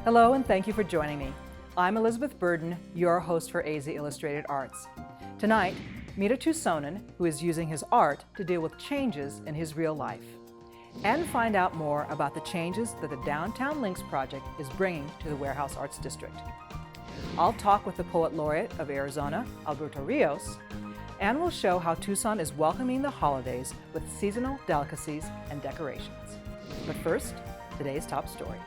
Hello and thank you for joining me. I'm Elizabeth Burden, your host for AZ Illustrated Arts. Tonight, meet a Tucsonan who is using his art to deal with changes in his real life. And find out more about the changes that the Downtown Links project is bringing to the Warehouse Arts District. I'll talk with the Poet Laureate of Arizona, Alberto Rios, and we'll show how Tucson is welcoming the holidays with seasonal delicacies and decorations. But first, today's top stories.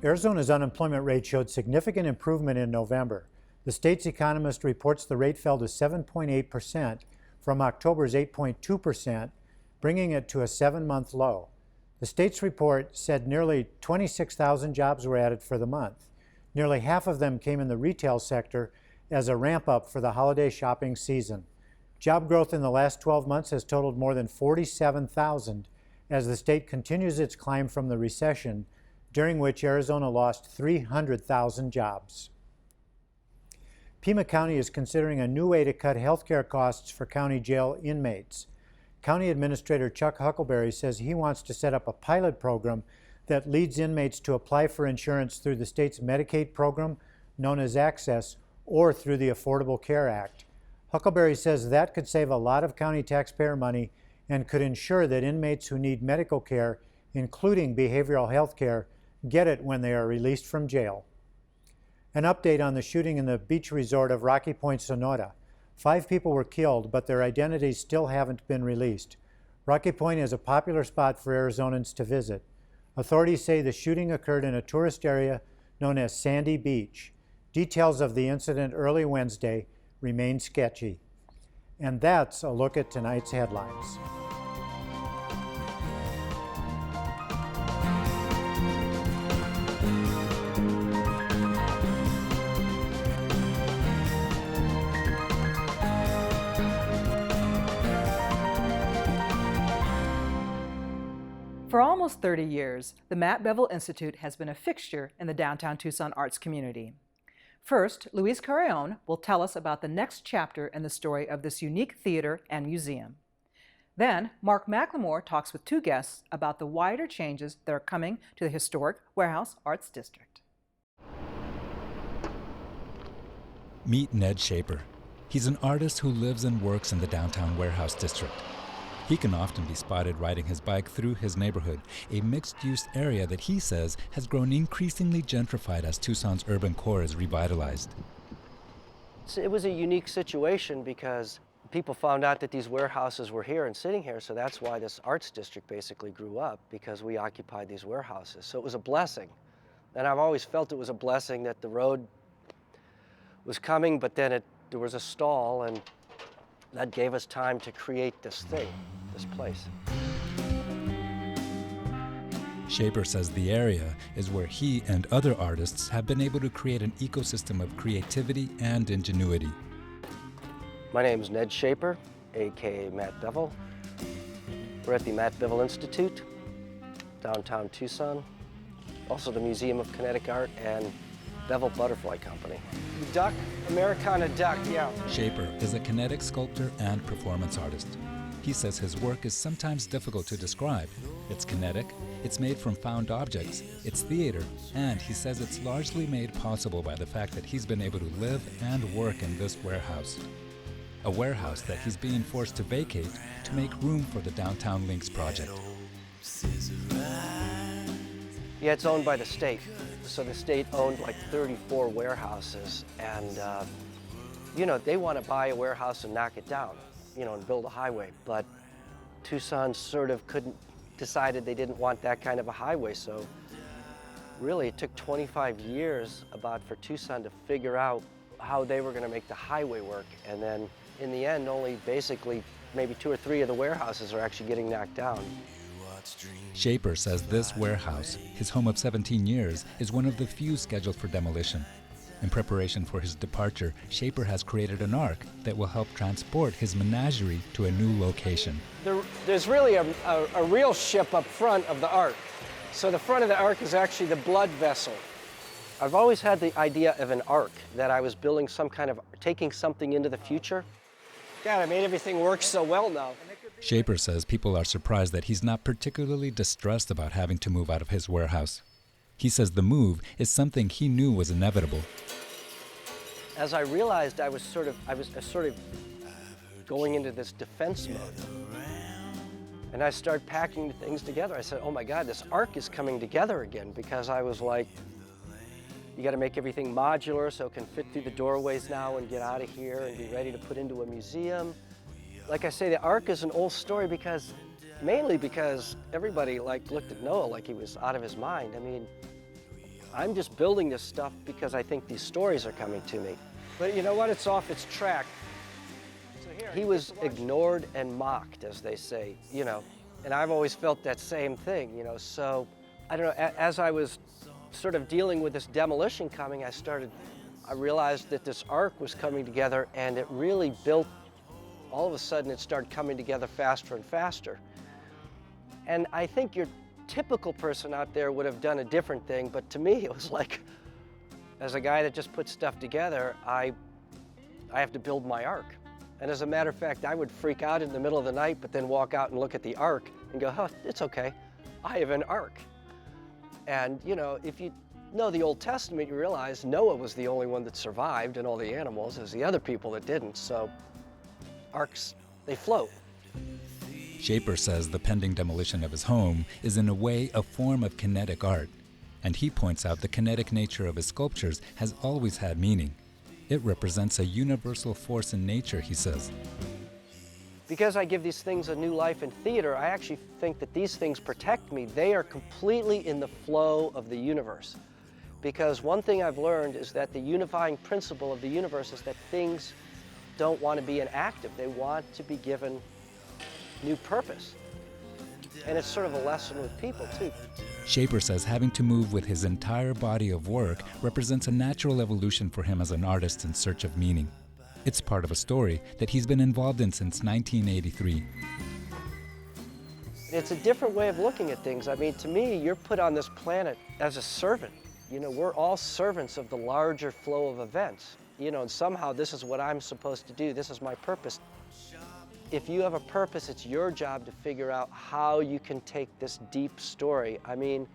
Arizona's unemployment rate showed significant improvement in November. The state's economist reports the rate fell to 7.8% from October's 8.2%, bringing it to a 7-month low. The state's report said nearly 26,000 jobs were added for the month. Nearly half of them came in the retail sector as a ramp-up for the holiday shopping season. Job growth in the last 12 months has totaled more than 47,000 as the state continues its climb from the recession, during which Arizona lost 300,000 jobs. Pima County is considering a new way to cut health care costs for county jail inmates. County Administrator Chuck Huckleberry says he wants to set up a pilot program that leads inmates to apply for insurance through the state's Medicaid program, known as Access, or through the Affordable Care Act. Huckleberry says that could save a lot of county taxpayer money and could ensure that inmates who need medical care, including behavioral health care, get it when they are released from jail. An update on the shooting in the beach resort of Rocky Point, Sonora. 5 people were killed, but their identities still haven't been released. Rocky Point is a popular spot for Arizonans to visit. Authorities say the shooting occurred in a tourist area known as Sandy Beach. Details of the incident early Wednesday remain sketchy. And that's a look at tonight's headlines. For almost 30 years, the Matt Bevel Institute has been a fixture in the downtown Tucson arts community. First, Luis Carreon will tell us about the next chapter in the story of this unique theater and museum. Then, Mark McLemore talks with 2 guests about the wider changes that are coming to the historic Warehouse Arts District. Meet Ned Shaper. He's an artist who lives and works in the downtown Warehouse District. He can often be spotted riding his bike through his neighborhood, a mixed-use area that he says has grown increasingly gentrified as Tucson's urban core is revitalized. It was a unique situation because people found out that these warehouses were here and sitting here, so that's why this arts district basically grew up, because we occupied these warehouses. So it was a blessing. And I've always felt it was a blessing that the road was coming, but then there was a stall, and that gave us time to create this thing, this place. Shaper says the area is where he and other artists have been able to create an ecosystem of creativity and ingenuity. My name is Ned Shaper, aka Matt Bevel. We're at the Matt Bevel Institute, downtown Tucson. Also the Museum of Kinetic Art and Bevel Butterfly Company. Duck, Americana duck, yeah. Shaper is a kinetic sculptor and performance artist. He says his work is sometimes difficult to describe. It's kinetic, it's made from found objects, it's theater, and he says it's largely made possible by the fact that he's been able to live and work in this warehouse. A warehouse that he's being forced to vacate to make room for the Downtown Links project. Yeah, it's owned by the state. So the state owned like 34 warehouses, and they want to buy a warehouse and knock it down, and build a highway. But Tucson sort of decided they didn't want that kind of a highway. So really it took 25 years for Tucson to figure out how they were going to make the highway work. And then in the end, only basically maybe 2 or 3 of the warehouses are actually getting knocked down. Shaper says this warehouse, his home of 17 years, is one of the few scheduled for demolition. In preparation for his departure, Shaper has created an ark that will help transport his menagerie to a new location. There's really a real ship up front of the ark. So the front of the ark is actually the blood vessel. I've always had the idea of an ark, that I was building taking something into the future. God, I made everything work so well now. Shaper says people are surprised that he's not particularly distressed about having to move out of his warehouse. He says the move is something he knew was inevitable. As I realized I was sort of going into this defense mode. And I started packing things together. I said, oh my God, this ark is coming together again, because I was like, you got to make everything modular so it can fit through the doorways now and get out of here and be ready to put into a museum. Like I say, the ark is an old story mainly because everybody looked at Noah like he was out of his mind. I mean, I'm just building this stuff because I think these stories are coming to me. But you know what? It's off its track. He was ignored and mocked, as they say, and I've always felt that same thing, so I don't know, as I was sort of dealing with this demolition coming, I realized that this ark was coming together, and it really built, all of a sudden it started coming together faster and faster. And I think your typical person out there would have done a different thing, but to me it was like, as a guy that just puts stuff together, I have to build my ark. And as a matter of fact, I would freak out in the middle of the night, but then walk out and look at the ark and go, oh, it's okay, I have an ark. And if you know the Old Testament, you realize Noah was the only one that survived, and all the animals. There's the other people that didn't, so arks, they float. Shaper says the pending demolition of his home is in a way a form of kinetic art, and he points out the kinetic nature of his sculptures has always had meaning. It represents a universal force in nature, he says. Because I give these things a new life in theater, I actually think that these things protect me. They are completely in the flow of the universe. Because one thing I've learned is that the unifying principle of the universe is that things don't want to be inactive. They want to be given new purpose. And it's sort of a lesson with people, too. Shaper says having to move with his entire body of work represents a natural evolution for him as an artist in search of meaning. It's part of a story that he's been involved in since 1983. It's a different way of looking at things. I mean, to me, you're put on this planet as a servant. We're all servants of the larger flow of events. And somehow this is what I'm supposed to do. This is my purpose. If you have a purpose, it's your job to figure out how you can take this deep story. I mean,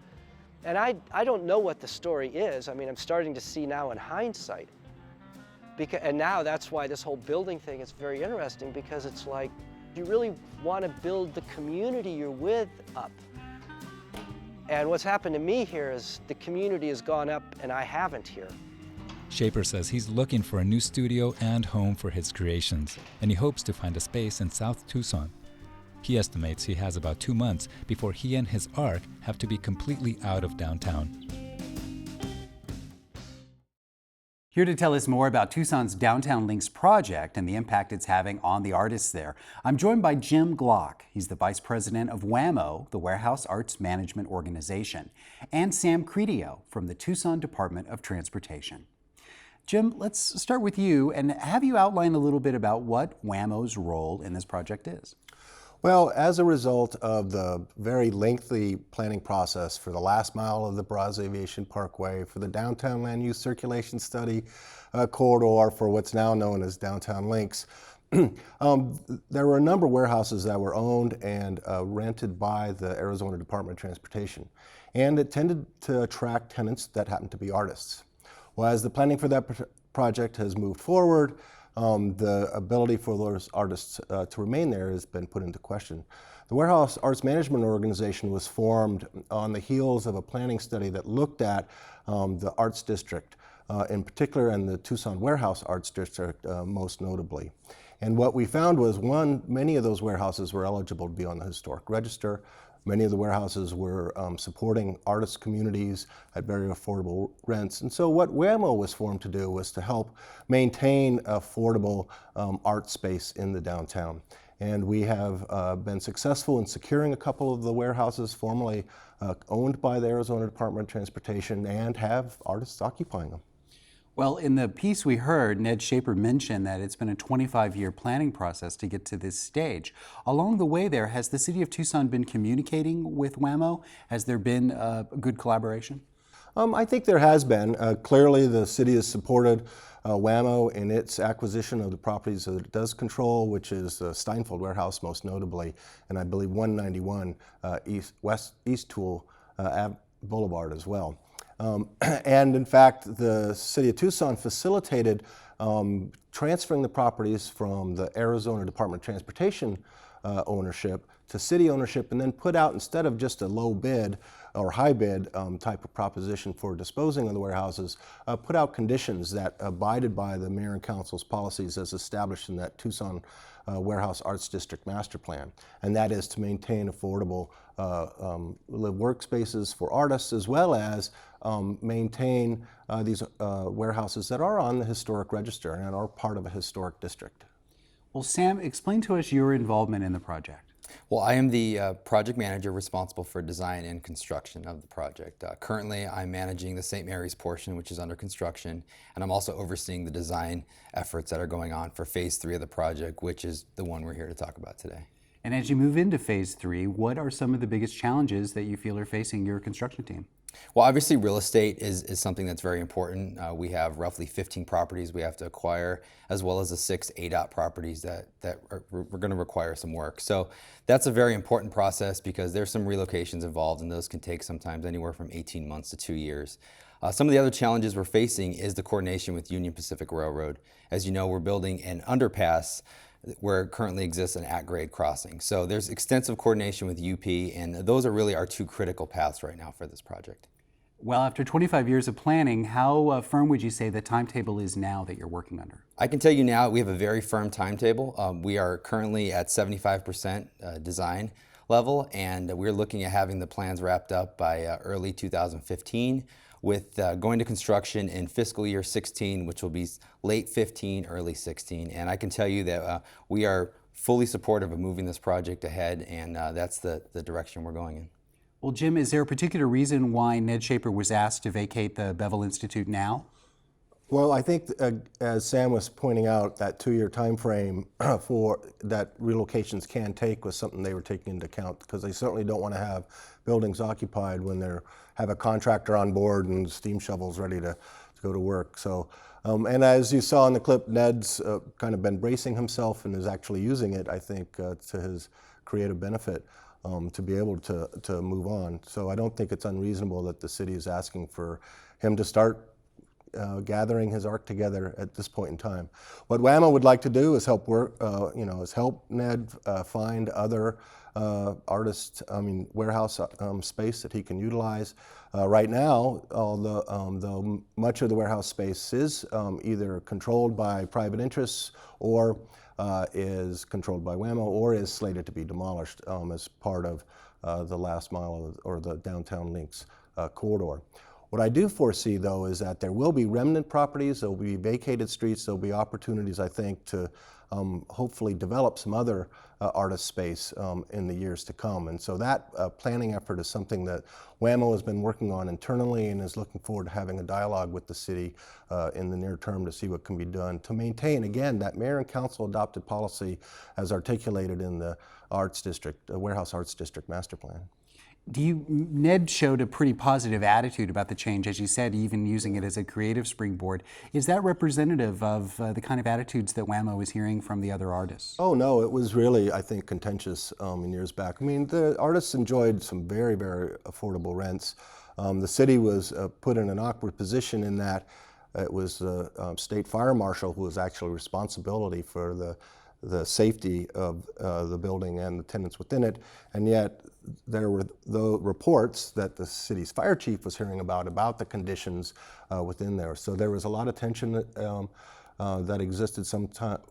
and I don't know what the story is. I mean, I'm starting to see now in hindsight. And now that's why this whole building thing is very interesting, because it's like, you really want to build the community you're with up. And what's happened to me here is the community has gone up and I haven't here. Shaper says he's looking for a new studio and home for his creations, and he hopes to find a space in South Tucson. He estimates he has about 2 months before he and his ark have to be completely out of downtown. Here to tell us more about Tucson's Downtown Links project and the impact it's having on the artists there, I'm joined by Jim Glock. He's the Vice President of WAMO, the Warehouse Arts Management Organization, and Sam Credio from the Tucson Department of Transportation. Jim, let's start with you and have you outline a little bit about what WAMO's role in this project is. Well, as a result of the very lengthy planning process for the last mile of the Barraza-Aviation Parkway, for the downtown land use circulation study corridor, for what's now known as Downtown Links, there were a number of warehouses that were owned and rented by the Arizona Department of Transportation, and it tended to attract tenants that happened to be artists. Well, as the planning for that project has moved forward, the ability for those artists to remain there has been put into question. The Warehouse Arts Management Organization was formed on the heels of a planning study that looked at the Arts District, in particular, and the Tucson Warehouse Arts District most notably. And what we found was, one, many of those warehouses were eligible to be on the historic register. Many of the warehouses were supporting artist communities at very affordable rents. And so what WAMO was formed to do was to help maintain affordable art space in the downtown. And we have been successful in securing a couple of the warehouses formerly owned by the Arizona Department of Transportation and have artists occupying them. Well, in the piece we heard, Ned Shaper mentioned that it's been a 25-year planning process to get to this stage. Along the way there, has the City of Tucson been communicating with WAMO? Has there been a good collaboration? I think there has been. Clearly, the city has supported WAMO in its acquisition of the properties that it does control, which is the Steinfeld Warehouse most notably, and I believe 191 East Tool Boulevard as well. And in fact, the City of Tucson facilitated transferring the properties from the Arizona Department of Transportation ownership to city ownership, and then put out, instead of just a low bid or high bid type of proposition for disposing of the warehouses, put out conditions that abided by the mayor and council's policies as established in that Tucson Warehouse Arts District Master Plan. And that is to maintain affordable workspaces for artists, as well as maintain these warehouses that are on the historic register and are part of a historic district. Well, Sam, explain to us your involvement in the project. Well, I am the project manager responsible for design and construction of the project. Currently, I'm managing the St. Mary's portion, which is under construction, and I'm also overseeing the design efforts that are going on for phase 3 of the project, which is the one we're here to talk about today. And as you move into phase 3, what are some of the biggest challenges that you feel are facing your construction team? Well, obviously real estate is something that's very important. We have roughly 15 properties we have to acquire, as well as the 6 ADOT properties that we're going to require some work. So that's a very important process because there's some relocations involved, and those can take sometimes anywhere from 18 months to 2 years. Some of the other challenges we're facing is the coordination with Union Pacific Railroad. As you know, we're building an underpass where currently exists an at-grade crossing. So there's extensive coordination with UP, and those are really our 2 critical paths right now for this project. Well, after 25 years of planning, how firm would you say the timetable is now that you're working under? I can tell you now we have a very firm timetable. We are currently at 75% design level, and we're looking at having the plans wrapped up by early 2015. With going to construction in fiscal year 16, which will be late 15, early 16. And I can tell you that we are fully supportive of moving this project ahead, and that's the direction we're going in. Well, Jim, is there a particular reason why Ned Shaper was asked to vacate the Bevel Institute now? Well, I think as Sam was pointing out, that 2-year time frame for that relocations can take was something they were taking into account, because they certainly don't want to have buildings occupied when they have a contractor on board and steam shovels ready to go to work. So, and as you saw in the clip, Ned's kind of been bracing himself and is actually using it, I think, to his creative benefit to be able to move on. So I don't think it's unreasonable that the city is asking for him to start gathering his art together at this point in time. What WAMO would like to do is help help Ned find other warehouse space that he can utilize. Right now, though much of the warehouse space is either controlled by private interests or is controlled by WAMO, or is slated to be demolished as part of the last mile or the downtown links corridor. What I do foresee, though, is that there will be remnant properties, there will be vacated streets, there will be opportunities, I think, to hopefully develop some other artist space in the years to come. And so that planning effort is something that WAMO has been working on internally and is looking forward to having a dialogue with the city in the near term to see what can be done to maintain, again, that mayor and council adopted policy as articulated in the Arts District, Warehouse Arts District Master Plan. Ned showed a pretty positive attitude about the change, as you said, even using it as a creative springboard. Is that representative of the kind of attitudes that WAMO is hearing from the other artists? Oh no, it was really, I think, contentious in years back. I mean, the artists enjoyed some very, very affordable rents. The city was put in an awkward position in that it was the state fire marshal who was actually responsibility for the safety of the building and the tenants within it, and yet there were the reports that the city's fire chief was hearing about the conditions within there. So there was a lot of tension that existed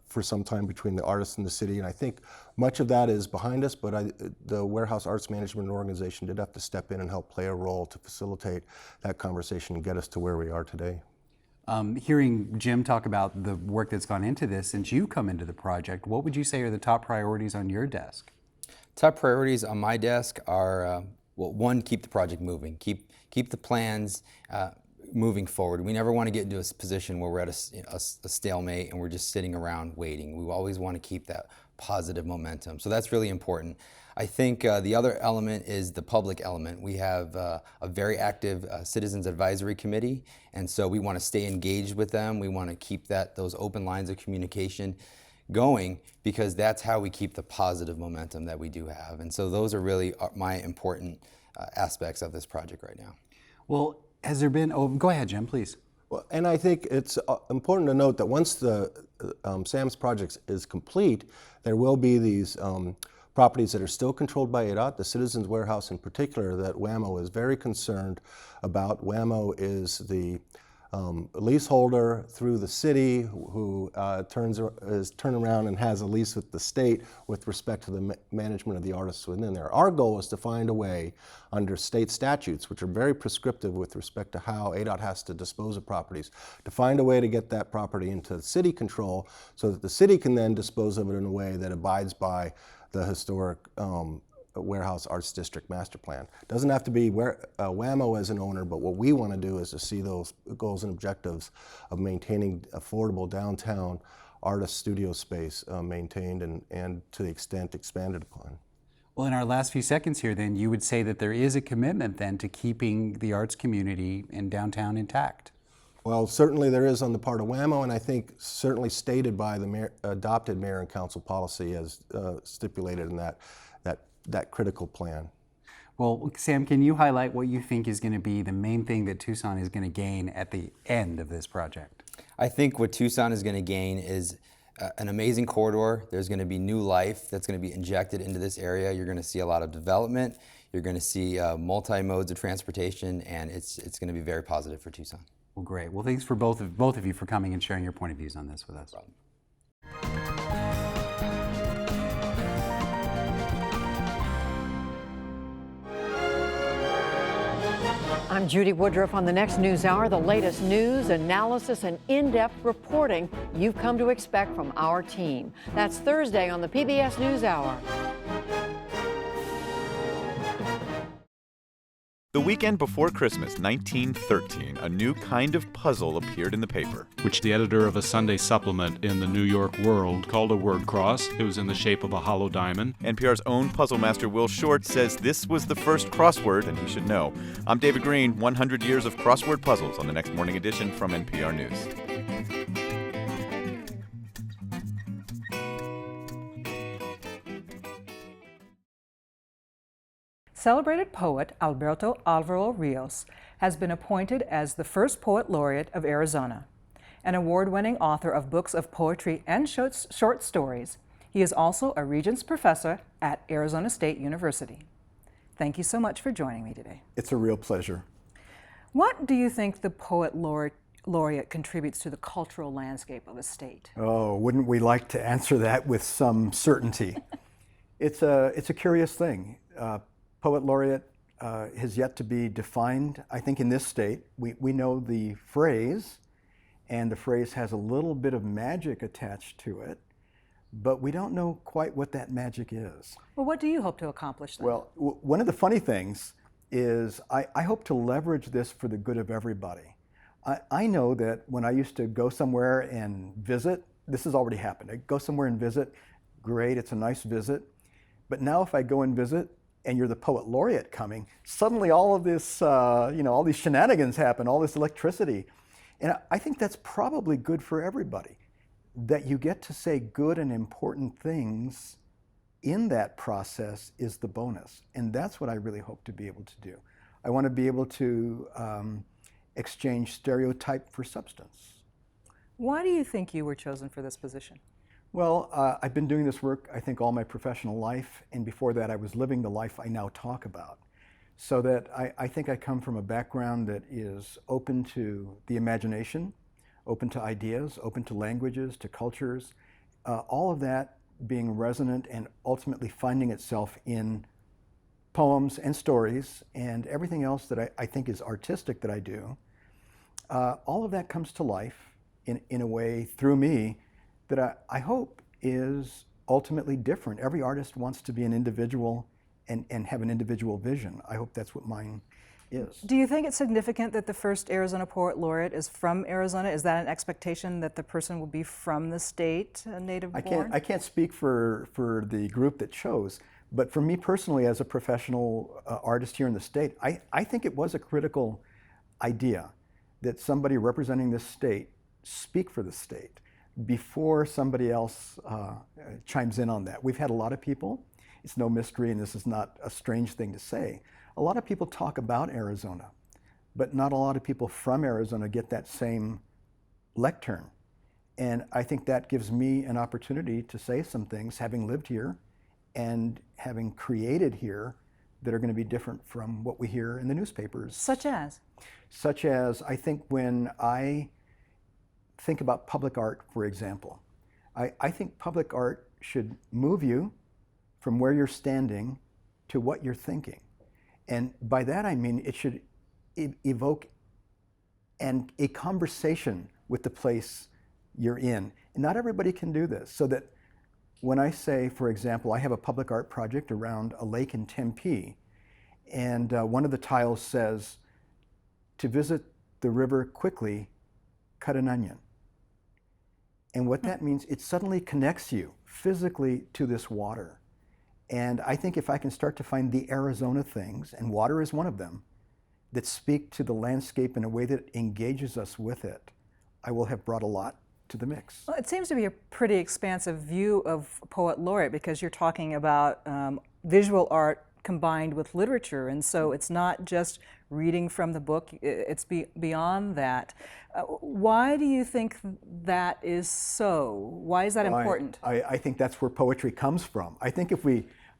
for some time between the artists and the city, and I think much of that is behind us, but the Warehouse Arts Management Organization did have to step in and help play a role to facilitate that conversation and get us to where we are today. Hearing Jim talk about the work that's gone into this since you've come into the project, what would you say are the top priorities on your desk? Top priorities on my desk are, well, one, keep the project moving. Keep the plans moving forward. We never want to get into a position where we're at a stalemate and we're just sitting around waiting. We always want to keep that positive momentum. So that's really important. I think the other element is the public element. We have a very active Citizens Advisory Committee, and so we want to stay engaged with them. We want to keep those open lines of communication going, because that's how we keep the positive momentum that we do have. And so those are really my important aspects of this project right now. Well, Has there been, oh, go ahead, Jim, please. Well, and I think it's important to note that once the SAMS project is complete, there will be these properties that are still controlled by ADOT, the Citizens Warehouse in particular, that WAMO is very concerned about. WAMO is the leaseholder through the city who is turned around and has a lease with the state with respect to the management of the artists within there. Our goal is to find a way under state statutes, which are very prescriptive with respect to how ADOT has to dispose of properties, to find a way to get that property into city control so that the city can then dispose of it in a way that abides by the historic Warehouse Arts District Master Plan. It doesn't have to be WAMO as an owner, but what we want to do is to see those goals and objectives of maintaining affordable downtown artist studio space maintained and to the extent expanded upon. Well, in our last few seconds here, then, you would say that there is a commitment then to keeping the arts community in downtown intact. Well, certainly there is on the part of WAMO, and I think certainly stated by the adopted mayor and council policy as stipulated in that critical plan. Well, Sam, can you highlight what you think is going to be the main thing that Tucson is going to gain at the end of this project? I think what Tucson is going to gain is an amazing corridor. There's going to be new life that's going to be injected into this area. You're going to see a lot of development. You're going to see multi-modes of transportation, and it's going to be very positive for Tucson. Well, great. Well, thanks for both of you for coming and sharing your point of views on this with us. No problem. I'm Judy Woodruff. On the next News Hour, the latest news, analysis, and in-depth reporting you've come to expect from our team. That's Thursday on the PBS News Hour. The weekend before Christmas, 1913, a new kind of puzzle appeared in the paper, which the editor of a Sunday supplement in the New York World called a word cross. It was in the shape of a hollow diamond. NPR's own puzzle master Will Short says this was the first crossword, and he should know. I'm David Green, 100 years of crossword puzzles on the next morning edition from NPR News. Celebrated poet Alberto Àlvaro Rios has been appointed as the first poet laureate of Arizona. An award-winning author of books of poetry and short stories, he is also a Regents Professor at Arizona State University. Thank you so much for joining me today. It's a real pleasure. What do you think the poet laureate contributes to the cultural landscape of a state? Oh, wouldn't we like to answer that with some certainty? It's a curious thing. Poet laureate has yet to be defined, I think, in this state. We know the phrase, and the phrase has a little bit of magic attached to it, but we don't know quite what that magic is. Well, what do you hope to accomplish then? Well, one of the funny things is I hope to leverage this for the good of everybody. I know that when I used to go somewhere and visit, this has already happened. I go somewhere and visit, great, it's a nice visit. But now if I go and visit, and you're the poet laureate coming, suddenly all of this, all these shenanigans happen, all this electricity. And I think that's probably good for everybody, that you get to say good and important things in that process is the bonus. And that's what I really hope to be able to do. I want to be able to exchange stereotype for substance. Why do you think you were chosen for this position? Well, I've been doing this work, I think, all my professional life, and before that I was living the life I now talk about. So that I think I come from a background that is open to the imagination, open to ideas, open to languages, to cultures, all of that being resonant and ultimately finding itself in poems and stories and everything else that I think is artistic that I do. All of that comes to life in a way through me that I hope is ultimately different. Every artist wants to be an individual and have an individual vision. I hope that's what mine is. Do you think it's significant that the first Arizona Poet Laureate is from Arizona? Is that an expectation that the person will be from the state, native born? I can't speak for the group that chose, but for me personally as a professional artist here in the state, I think it was a critical idea that somebody representing this state speak for the state before somebody else chimes in on that. We've had a lot of people, it's no mystery and this is not a strange thing to say, a lot of people talk about Arizona, but not a lot of people from Arizona get that same lectern. And I think that gives me an opportunity to say some things, having lived here and having created here, that are going to be different from what we hear in the newspapers. Such as? Such as, I think when I think about public art, for example, I think public art should move you from where you're standing to what you're thinking. And by that I mean it should evoke a conversation with the place you're in. And not everybody can do this. So that when I say, for example, I have a public art project around a lake in Tempe, and one of the tiles says, to visit the river quickly, cut an onion. And what that means, it suddenly connects you physically to this water. And I think if I can start to find the Arizona things, and water is one of them, that speak to the landscape in a way that engages us with it, I will have brought a lot to the mix. Well, it seems to be a pretty expansive view of poet laureate, because you're talking about visual art combined with literature, and so it's not just reading from the book, it's beyond that. Why do you think that is so? Why is that important? I think that's where poetry comes from. I think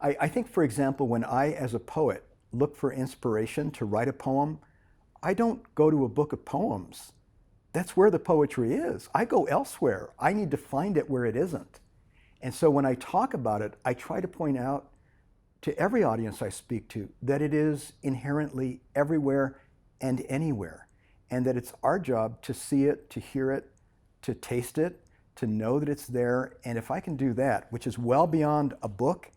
I think, for example, when I, as a poet, look for inspiration to write a poem, I don't go to a book of poems. That's where the poetry is. I go elsewhere. I need to find it where it isn't. And so when I talk about it, I try to point out to every audience I speak to that it is inherently everywhere and anywhere, and that it's our job to see it, to hear it, to taste it, to know that it's there. And if I can do that, which is well beyond a book,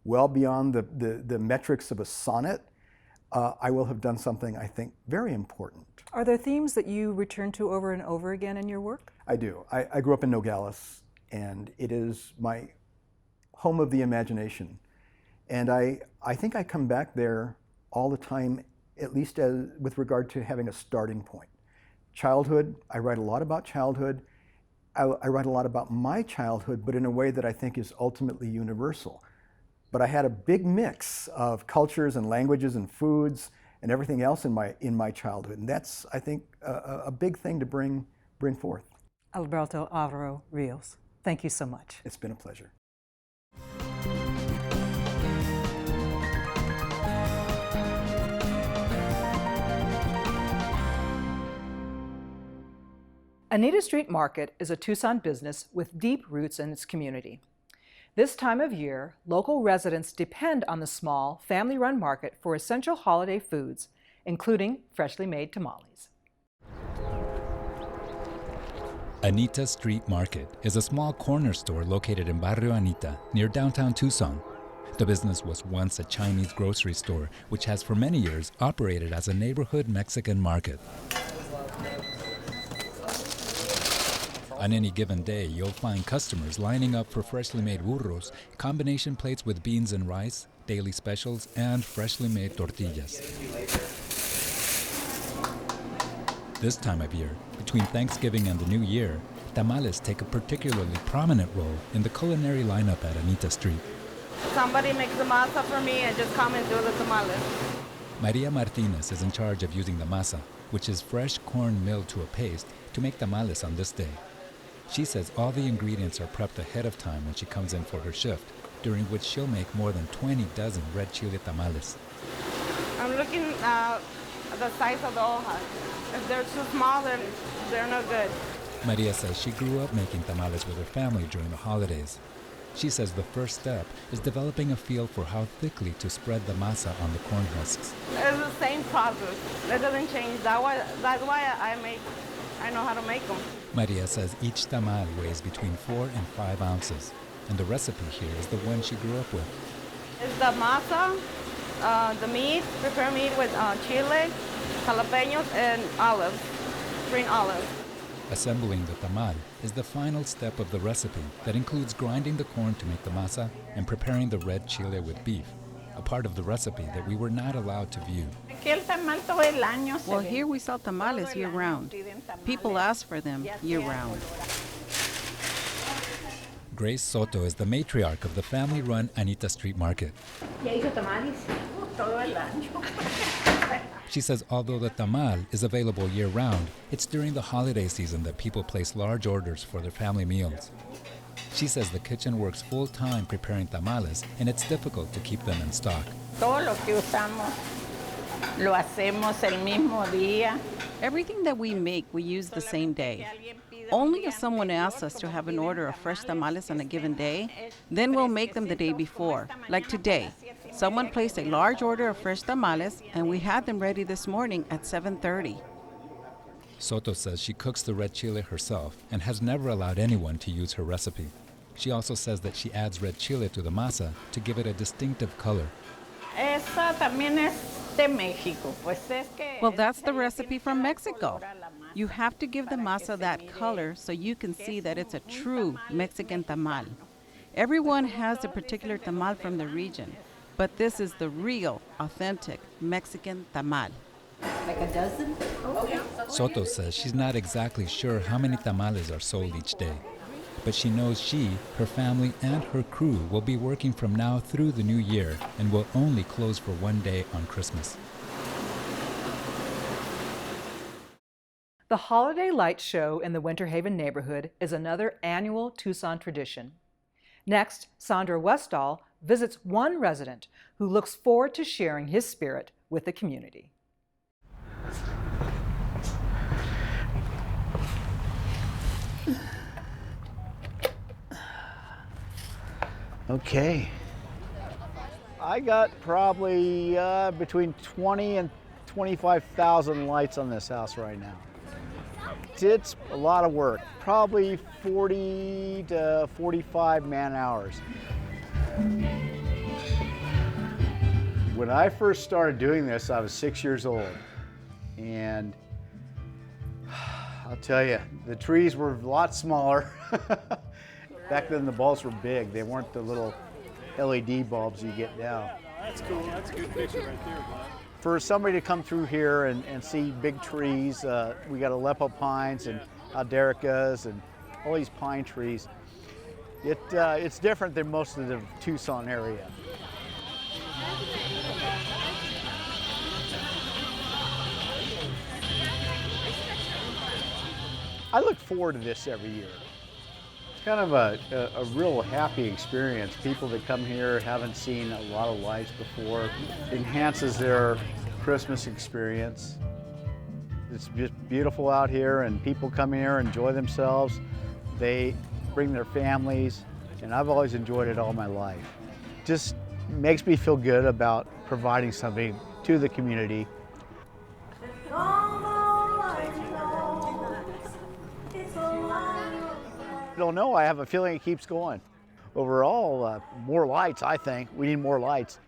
well beyond the metrics of a sonnet, I will have done something, I think, very important. Are there themes that you return to over and over again in your work? I do. I grew up in Nogales, and it is my home of the imagination. And I think I come back there all the time, at least with regard to having a starting point. Childhood, I write a lot about childhood. I write a lot about my childhood, but in a way that I think is ultimately universal. But I had a big mix of cultures and languages and foods and everything else in my childhood. And that's, I think, a big thing to bring forth. Alberto Àlvaro Rios, thank you so much. It's been a pleasure. Anita Street Market is a Tucson business with deep roots in its community. This time of year, local residents depend on the small, family-run market for essential holiday foods, including freshly made tamales. Anita Street Market is a small corner store located in Barrio Anita, near downtown Tucson. The business was once a Chinese grocery store, which has for many years operated as a neighborhood Mexican market. On any given day, you'll find customers lining up for freshly made burros, combination plates with beans and rice, daily specials, and freshly made tortillas. This time of year, between Thanksgiving and the New Year, tamales take a particularly prominent role in the culinary lineup at Anita Street. Somebody makes the masa for me and just come and do the tamales. Maria Martinez is in charge of using the masa, which is fresh corn milled to a paste, to make tamales on this day. She says all the ingredients are prepped ahead of time when she comes in for her shift, during which she'll make more than 20 dozen red chile tamales. I'm looking at the size of the hojas. If they're too small, then they're no good. Maria says she grew up making tamales with her family during the holidays. She says the first step is developing a feel for how thickly to spread the masa on the corn husks. It's the same process. It doesn't change. That's why I know how to make them. Maria says each tamal weighs between 4 and 5 ounces, and the recipe here is the one she grew up with. It's the masa, the meat, prepared meat with chile, jalapenos, and olives, green olives. Assembling the tamal is the final step of the recipe that includes grinding the corn to make the masa and preparing the red chile with beef, a part of the recipe that we were not allowed to view. Well, here we sell tamales year-round. People ask for them year-round. Grace Soto is the matriarch of the family-run Anita Street Market. She says although the tamal is available year-round, it's during the holiday season that people place large orders for their family meals. She says the kitchen works full-time preparing tamales, and it's difficult to keep them in stock. Todo lo que usamos lo hacemos el mismo día. Everything that we make, we use the same day. Only if someone asks us to have an order of fresh tamales on a given day, then we'll make them the day before. Like today, someone placed a large order of fresh tamales, and we had them ready this morning at 7:30. Soto says she cooks the red chile herself and has never allowed anyone to use her recipe. She also says that she adds red chile to the masa to give it a distinctive color. Esa también es de México. Well, that's the recipe from Mexico. You have to give the masa that color so you can see that it's a true Mexican tamal. Everyone has a particular tamal from the region, but this is the real, authentic Mexican tamal. Like a dozen? Okay. Soto says she's not exactly sure how many tamales are sold each day, but she knows she, her family, and her crew will be working from now through the new year and will only close for one day on Christmas. The Holiday Light Show in the Winterhaven neighborhood is another annual Tucson tradition. Next, Sandra Westall visits one resident who looks forward to sharing his spirit with the community. Okay. I got probably between 20 and 25,000 lights on this house right now. It's a lot of work, probably 40 to 45 man hours. When I first started doing this, I was 6 years old. And I'll tell you, the trees were a lot smaller. Back then the bulbs were big. They weren't the little LED bulbs you get now. That's cool. That's a good picture right there, Bob. For somebody to come through here and see big trees, we got Aleppo pines and aldericas and all these pine trees. It's different than most of the Tucson area. I look forward to this every year. It's kind of a real happy experience. People that come here haven't seen a lot of lights before. It enhances their Christmas experience. It's just beautiful out here, and people come here, enjoy themselves. They bring their families, and I've always enjoyed it all my life. Just makes me feel good about providing something to the community. I don't know, I have a feeling it keeps going. Overall, more lights, I think. We need more lights.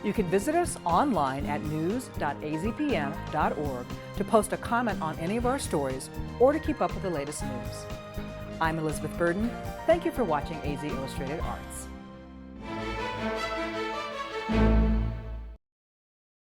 You can visit us online at news.azpm.org to post a comment on any of our stories or to keep up with the latest news. I'm Elizabeth Burden. Thank you for watching AZ Illustrated Arts.